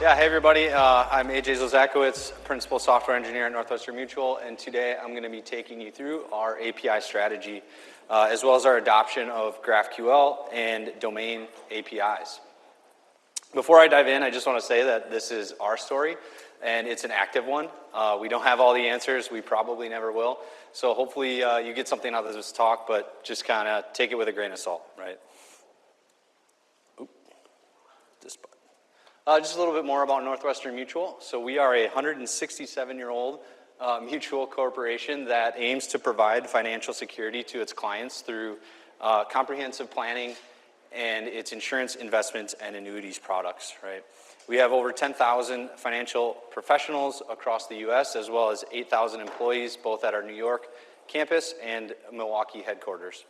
Yeah, hey everybody. I'm AJ Zozakowicz, Principal Software Engineer at Northwestern Mutual, and today I'm going to be taking you through our API strategy, as well as our adoption of GraphQL and domain APIs. Before I dive in, I just want to say that this is our story, and it's an active one. We don't have all the answers. We probably never will. So hopefully you get something out of this talk, but just kind of take it with a grain of salt, right? This button. Just a little bit more about Northwestern Mutual. So we are a 167-year-old mutual corporation that aims to provide financial security to its clients through comprehensive planning and its insurance, investments, and annuities products, right? We have over 10,000 financial professionals across the U.S., as well as 8,000 employees, both at our New York campus and Milwaukee headquarters.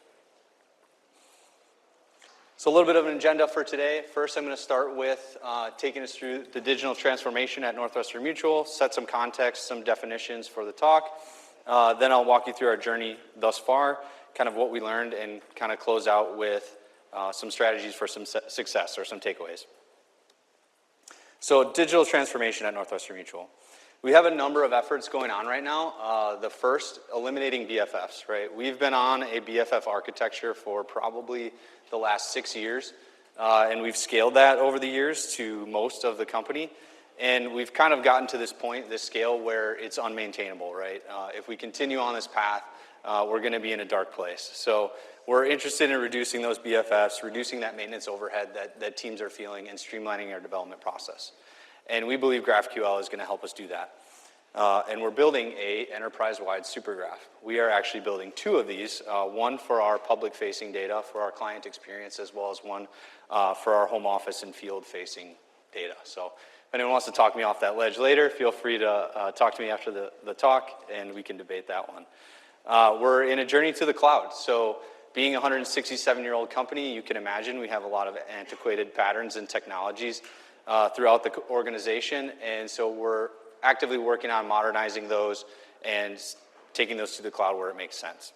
So a little bit of an agenda for today. First, I'm going to start with taking us through the digital transformation at Northwestern Mutual, set some context, some definitions for the talk. Then I'll walk you through our journey thus far, kind of what we learned, and kind of close out with some strategies for some success or some takeaways. So digital transformation at Northwestern Mutual. We have a number of efforts going on right now. The first, eliminating BFFs, right? We've been on a BFF architecture for probably the last 6 years, and we've scaled that over the years to most of the company. And we've kind of gotten to this point, this scale, where it's unmaintainable, right? If we continue on this path, we're going to be in a dark place. So we're interested in reducing those BFFs, reducing that maintenance overhead that teams are feeling, and streamlining our development process. And we believe GraphQL is going to help us do that. And we're building a enterprise-wide supergraph. We are actually building two of these, one for our public-facing data, for our client experience, as well as one for our home office and field-facing data. So if anyone wants to talk me off that ledge later, feel free to talk to me after the talk, and we can debate that one. We're in a journey to the cloud. So being a 167-year-old company, you can imagine we have a lot of antiquated patterns and technologies throughout the organization, and so we're actively working on modernizing those and taking those to the cloud where it makes sense.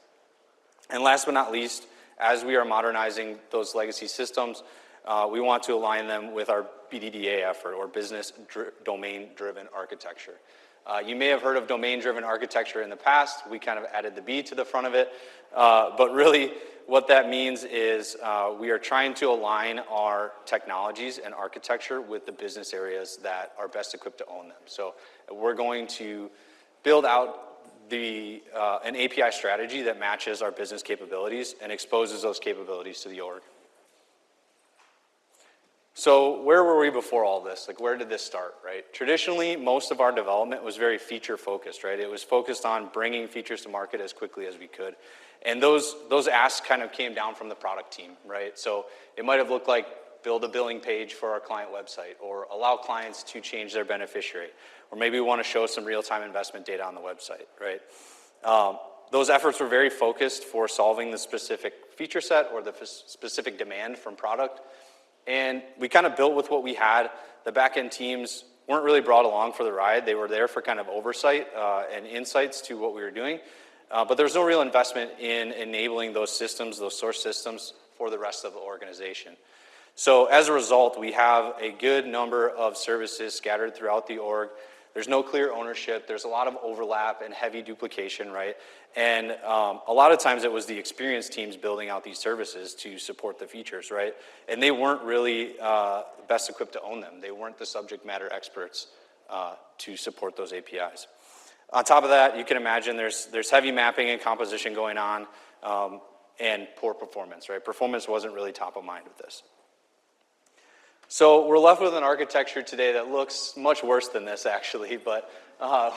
And last but not least, as we are modernizing those legacy systems, we want to align them with our BDDA effort, or business domain-driven architecture. You may have heard of domain-driven architecture in the past. We kind of added the B to the front of it. But really, what that means is we are trying to align our technologies and architecture with the business areas that are best equipped to own them. So we're going to build out an API strategy that matches our business capabilities and exposes those capabilities to the org. So where were we before all this? Like, where did this start, right? Traditionally, most of our development was very feature-focused, right? It was focused on bringing features to market as quickly as we could. And those asks kind of came down from the product team, right? So it might have looked like build a billing page for our client website, or allow clients to change their beneficiary, or maybe we want to show some real-time investment data on the website, right? Those efforts were very focused for solving the specific feature set or the specific demand from product. And we kind of built with what we had. The back-end teams weren't really brought along for the ride. They were there for kind of oversight and insights to what we were doing. But there was no real investment in enabling those systems, those source systems, for the rest of the organization. So as a result, we have a good number of services scattered throughout the org. There's no clear ownership. There's a lot of overlap and heavy duplication, right? And a lot of times it was the experienced teams building out these services to support the features, right? And they weren't really best equipped to own them. They weren't the subject matter experts to support those APIs. On top of that, you can imagine there's heavy mapping and composition going on, and poor performance, right? Performance wasn't really top of mind with this. So we're left with an architecture today that looks much worse than this, actually, but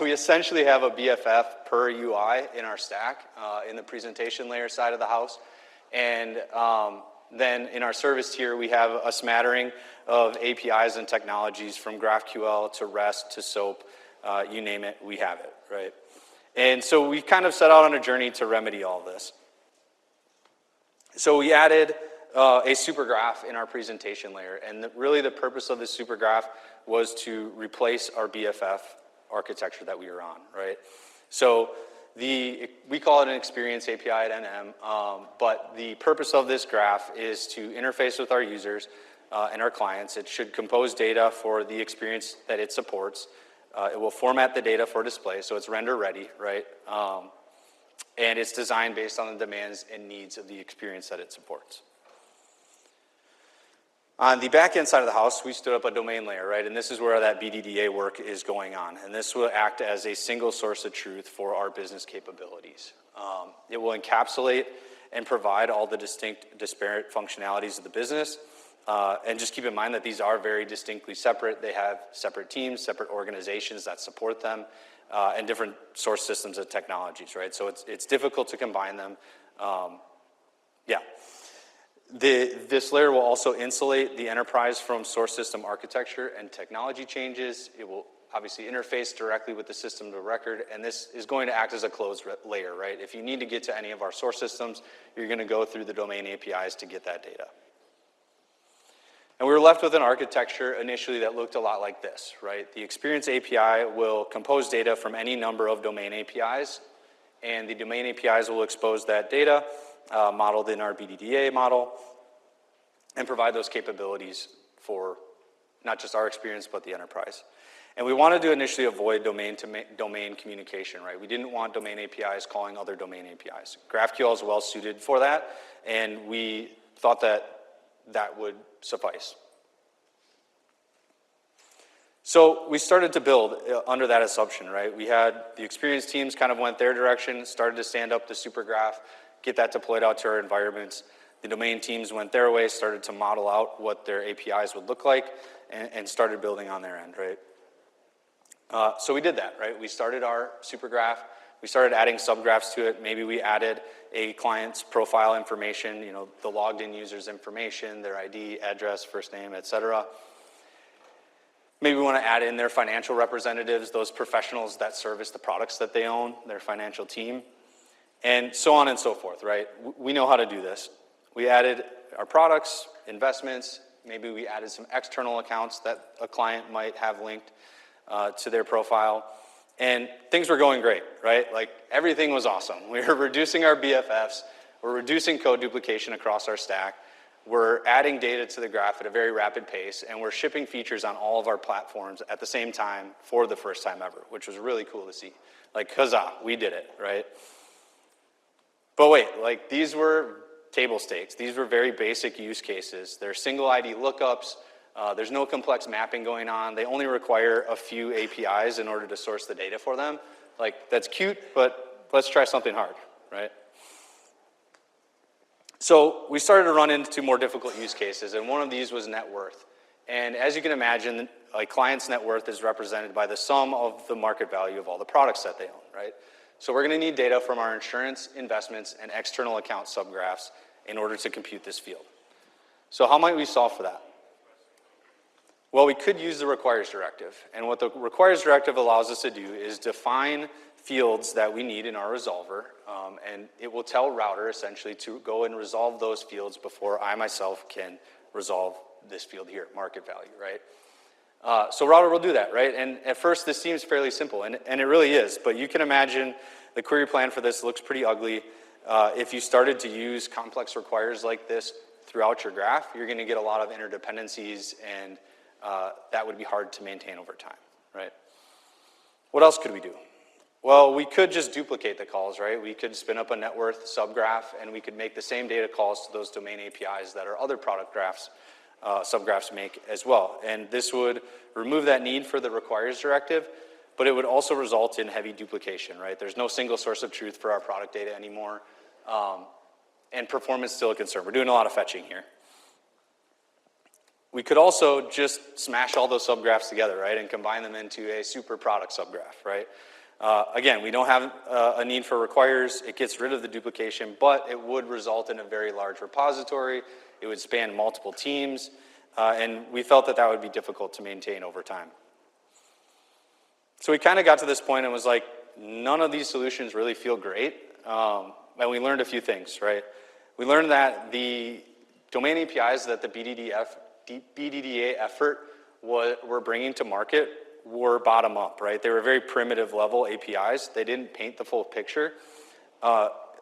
we essentially have a BFF per UI in our stack in the presentation layer side of the house. And then in our service tier, we have a smattering of APIs and technologies, from GraphQL to REST to SOAP, you name it, we have it, right? And so we kind of set out on a journey to remedy all this. So we added a supergraph in our presentation layer, and really the purpose of this supergraph was to replace our BFF architecture that we were on, right? So we call it an experience API at NM, but the purpose of this graph is to interface with our users, and our clients. It should compose data for the experience that it supports. It will format the data for display, so it's render ready, right? And it's designed based on the demands and needs of the experience that it supports. On the back-end side of the house, we stood up a domain layer, right? And this is where that BDDA work is going on. And this will act as a single source of truth for our business capabilities. It will encapsulate and provide all the distinct, disparate functionalities of the business. And just keep in mind that these are very distinctly separate. They have separate teams, separate organizations that support them, and different source systems and technologies, right? So it's difficult to combine them. This layer will also insulate the enterprise from source system architecture and technology changes. It will obviously interface directly with the system of record, and this is going to act as a closed layer, right? If you need to get to any of our source systems, you're going to go through the domain APIs to get that data. And we were left with an architecture initially that looked a lot like this, right? The Experience API will compose data from any number of domain APIs, and the domain APIs will expose that data modeled in our BDDA model and provide those capabilities for not just our experience, but the enterprise. And we wanted to initially avoid domain-to-domain communication, right? We didn't want domain APIs calling other domain APIs. GraphQL is well suited for that, and we thought that that would suffice. So we started to build under that assumption, right? We had the experience teams kind of went their direction, started to stand up the supergraph, get that deployed out to our environments. The domain teams went their way, started to model out what their APIs would look like, and started building on their end, right? So we did that, right? We started our supergraph. We started adding subgraphs to it. Maybe we added a client's profile information, you know, the logged in user's information, their ID, address, first name, et cetera. Maybe we want to add in their financial representatives, those professionals that service the products that they own, their financial team, and so on and so forth, right? We know how to do this. We added our products, investments. Maybe we added some external accounts that a client might have linked to their profile. And things were going great, right? Like everything was awesome. We were reducing our BFFs. We're reducing code duplication across our stack. We're adding data to the graph at a very rapid pace, and we're shipping features on all of our platforms at the same time for the first time ever, which was really cool to see. Like, huzzah, we did it, right? But wait, like these were table stakes. These were very basic use cases. They're single ID lookups. There's no complex mapping going on. They only require a few APIs in order to source the data for them. Like, that's cute, but let's try something hard, right? So we started to run into more difficult use cases, and one of these was net worth. And as you can imagine, a client's net worth is represented by the sum of the market value of all the products that they own, right? So we're going to need data from our insurance, investments, and external account subgraphs in order to compute this field. So how might we solve for that? Well, we could use the requires directive. And what the requires directive allows us to do is define fields that we need in our resolver, and it will tell router essentially to go and resolve those fields before I myself can resolve this field here, market value, right? So router will do that, right? And at first this seems fairly simple, and it really is, but you can imagine the query plan for this looks pretty ugly. If you started to use complex requires like this throughout your graph, you're going to get a lot of interdependencies, and that would be hard to maintain over time, right? What else could we do? Well, we could just duplicate the calls, right? We could spin up a net worth subgraph, and we could make the same data calls to those domain APIs that our other product graphs, subgraphs make as well. And this would remove that need for the requires directive, but it would also result in heavy duplication, right? There's no single source of truth for our product data anymore, and performance is still a concern. We're doing a lot of fetching here. We could also just smash all those subgraphs together, right, and combine them into a super product subgraph, right? Again, we don't have a need for requires. It gets rid of the duplication, but it would result in a very large repository. It would span multiple teams, and we felt that that would be difficult to maintain over time. So we kind of got to this point and was like, none of these solutions really feel great, and we learned a few things, right? We learned that the domain APIs that the BDDA effort were bringing to market were bottom up, right? They were very primitive level APIs. They didn't paint the full picture.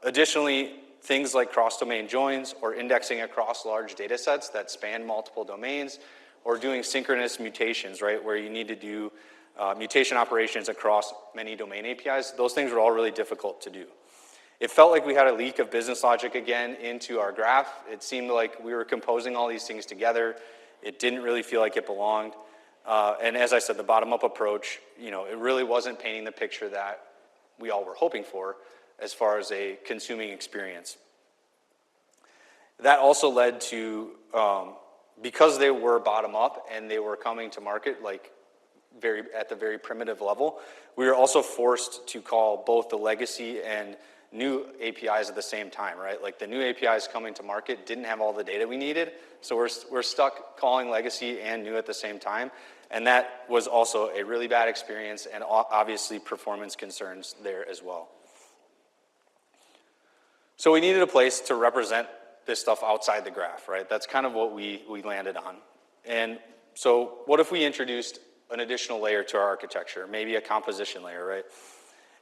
Additionally, things like cross-domain joins or indexing across large data sets that span multiple domains, or doing synchronous mutations, right, where you need to do mutation operations across many domain APIs. Those things were all really difficult to do. It felt like we had a leak of business logic again into our graph. It seemed like we were composing all these things together. It didn't really feel like it belonged. And as I said, the bottom-up approach, it really wasn't painting the picture that we all were hoping for as far as a consuming experience. That also led to, because they were bottom-up and they were coming to market like at the very primitive level, we were also forced to call both the legacy and new APIs at the same time, right? Like the new APIs coming to market didn't have all the data we needed, so we're stuck calling legacy and new at the same time, and that was also a really bad experience and obviously performance concerns there as well. So we needed a place to represent this stuff outside the graph, right? That's kind of what we landed on. And so what if we introduced an additional layer to our architecture, maybe a composition layer, right?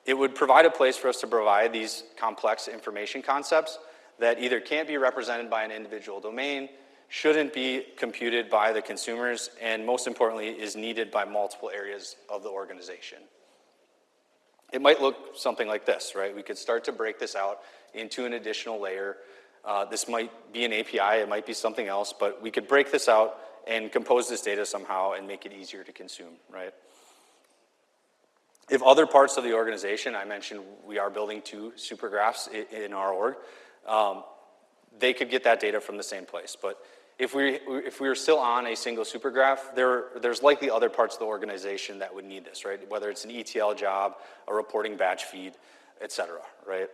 It would provide a place for us to provide these complex information concepts that either can't be represented by an individual domain, shouldn't be computed by the consumers, and most importantly, is needed by multiple areas of the organization. It might look something like this, right? We could start to break this out into an additional layer. This might be an API, it might be something else, but we could break this out and compose this data somehow and make it easier to consume, right? If other parts of the organization, I mentioned we are building 2 supergraphs in our org, they could get that data from the same place. But if we were still on a single supergraph, there's likely other parts of the organization that would need this, right? Whether it's an ETL job, a reporting batch feed, et cetera, right?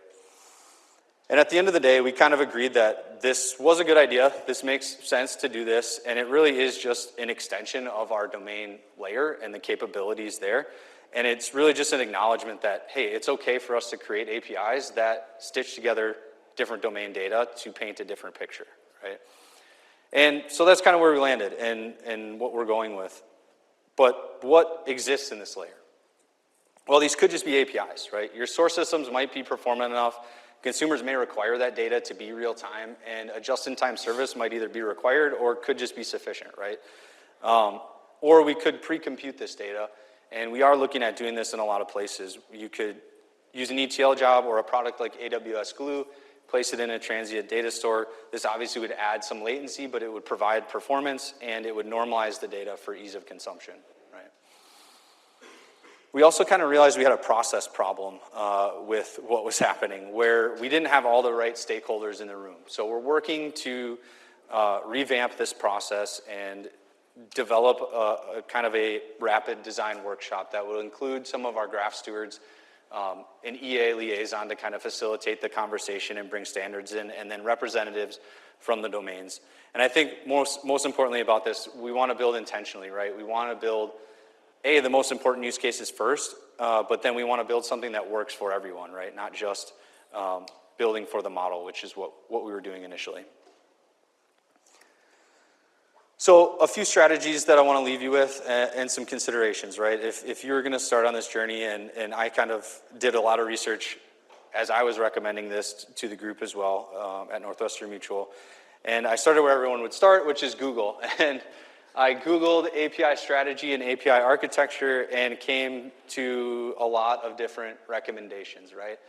And at the end of the day, we kind of agreed that this was a good idea. This makes sense to do this, and it really is just an extension of our domain layer and the capabilities there. And it's really just an acknowledgement that, hey, it's okay for us to create APIs that stitch together different domain data to paint a different picture, right? And so that's kind of where we landed and what we're going with. But what exists in this layer? Well, these could just be APIs, right? Your source systems might be performant enough. Consumers may require that data to be real time, and a just-in-time service might either be required or could just be sufficient, right? Or we could pre-compute this data, and we are looking at doing this in a lot of places. You could use an ETL job or a product like AWS Glue, place it in a transient data store. This obviously would add some latency, but it would provide performance, and it would normalize the data for ease of consumption, right? We also kind of realized we had a process problem with what was happening, where we didn't have all the right stakeholders in the room. So we're working to revamp this process and develop a kind of a rapid design workshop that will include some of our graph stewards, an EA liaison to kind of facilitate the conversation and bring standards in, and then representatives from the domains. And I think most importantly about this, we want to build intentionally, right? We want to build, the most important use cases first, but then we want to build something that works for everyone, right? Not just building for the model, which is what we were doing initially. So a few strategies that I want to leave you with and some considerations, right? If you're going to start on this journey, and I kind of did a lot of research as I was recommending this to the group as well at Northwestern Mutual, and I started where everyone would start, which is Google. And I Googled API strategy and API architecture and came to a lot of different recommendations, right?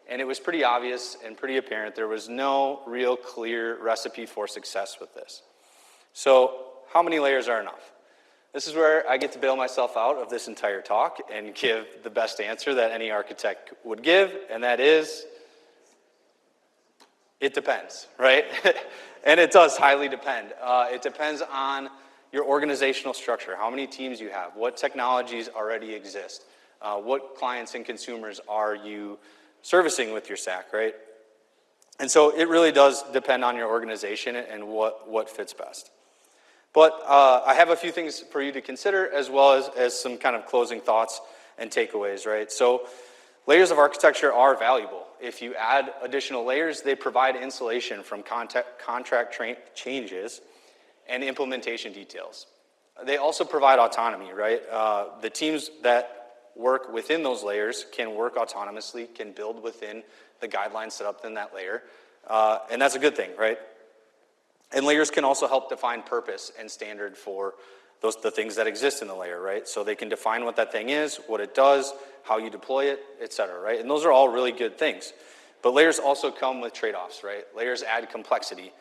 And it was pretty obvious and pretty apparent there was no real clear recipe for success with this. So how many layers are enough? This is where I get to bail myself out of this entire talk and give the best answer that any architect would give, and that is, it depends, right? And it does highly depend. It depends on your organizational structure, how many teams you have, what technologies already exist, what clients and consumers are you servicing with your stack, right? And so it really does depend on your organization and what fits best. But I have a few things for you to consider, as well as some kind of closing thoughts and takeaways, right? So layers of architecture are valuable. If you add additional layers, they provide insulation from contract changes and implementation details. They also provide autonomy, right? The teams that work within those layers can work autonomously, can build within the guidelines set up in that layer. And that's a good thing, right? And layers can also help define purpose and standard for the things that exist in the layer, right? So they can define what that thing is, what it does, how you deploy it, et cetera, right? And those are all really good things. But layers also come with trade-offs, right? Layers add complexity.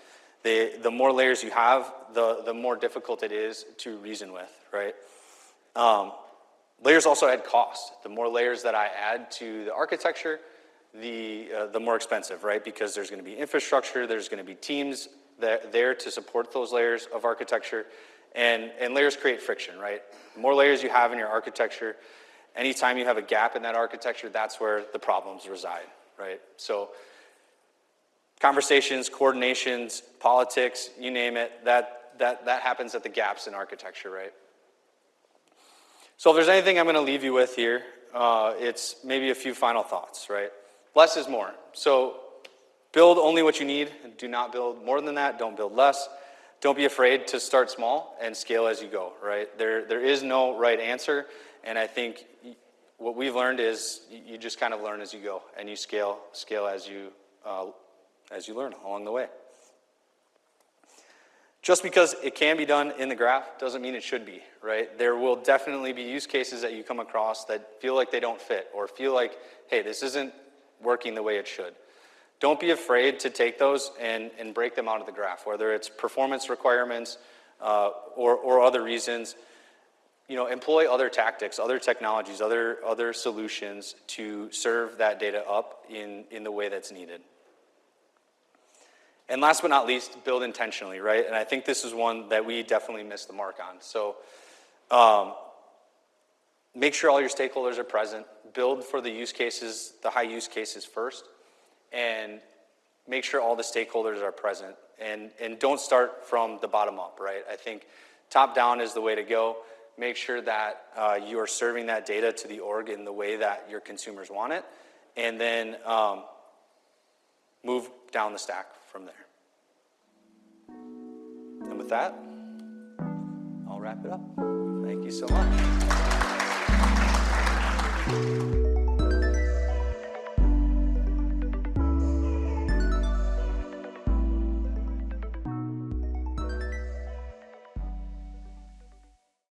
The more layers you have, the more difficult it is to reason with, right? Layers also add cost. The more layers that I add to the architecture, the more expensive, right? Because there's going to be infrastructure, there's going to be teams there to support those layers of architecture, and layers create friction, right? The more layers you have in your architecture, anytime you have a gap in that architecture, that's where the problems reside, right? So conversations, coordinations, politics, you name it, that happens at the gaps in architecture, right? So if there's anything I'm going to leave you with here, it's maybe a few final thoughts, right? Less is more. So build only what you need. Do not build more than that. Don't build less. Don't be afraid to start small and scale as you go, right? There is no right answer, and I think what we've learned is you just kind of learn as you go, and you scale as you learn along the way. Just because it can be done in the graph doesn't mean it should be, right? There will definitely be use cases that you come across that feel like they don't fit or feel like, hey, this isn't working the way it should. Don't be afraid to take those and break them out of the graph, whether it's performance requirements or other reasons. You know, employ other tactics, other technologies, other solutions to serve that data up in the way that's needed. And last but not least, build intentionally, right? And I think this is one that we definitely missed the mark on. So make sure all your stakeholders are present. Build for the use cases, the high use cases first. And make sure all the stakeholders are present. And don't start from the bottom up, right? I think top down is the way to go. Make sure that you are serving that data to the org in the way that your consumers want it. And then move down the stack from there. And with that, I'll wrap it up. Thank you so much.